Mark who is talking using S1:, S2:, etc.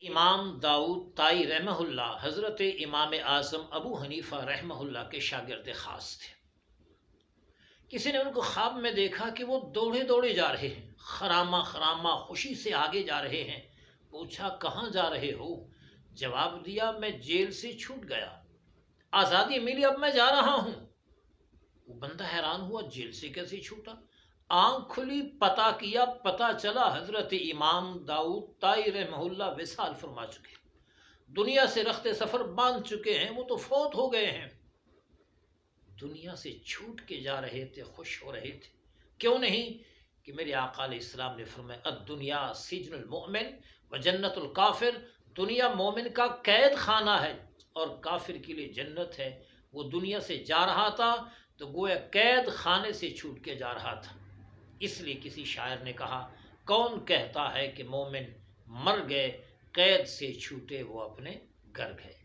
S1: امام داؤد طائی رحمہ حضرت امام اعظم ابو حنیفہ رحمہ کے شاگرد خاص تھے۔ کسی نے ان کو خواب میں دیکھا کہ وہ دوڑے دوڑے جا رہے ہیں، خرامہ خرامہ خوشی سے آگے جا رہے ہیں۔ پوچھا کہاں جا رہے ہو؟ جواب دیا میں جیل سے چھوٹ گیا، آزادی ملی، اب میں جا رہا ہوں۔ وہ بندہ حیران ہوا، جیل سے کیسے چھوٹا؟ آنکھ کھلی، پتہ کیا، پتہ چلا حضرت امام داؤد طائی رحمہ وصال فرما چکے، دنیا سے رخت سفر باندھ چکے ہیں، وہ تو فوت ہو گئے ہیں۔ دنیا سے چھوٹ کے جا رہے تھے، خوش ہو رہے تھے، کیوں نہیں کہ میرے آقا علیہ السلام نے فرمایا الدنیا سجن المؤمن و جنت الکافر، دنیا مومن کا قید خانہ ہے اور کافر کے لیے جنت ہے۔ وہ دنیا سے جا رہا تھا تو گویا قید خانے سے چھوٹ کے جا رہا تھا۔ اس لیے کسی شاعر نے کہا کون کہتا ہے کہ مومن مر گئے، قید سے چھوٹے وہ اپنے گھر گئے۔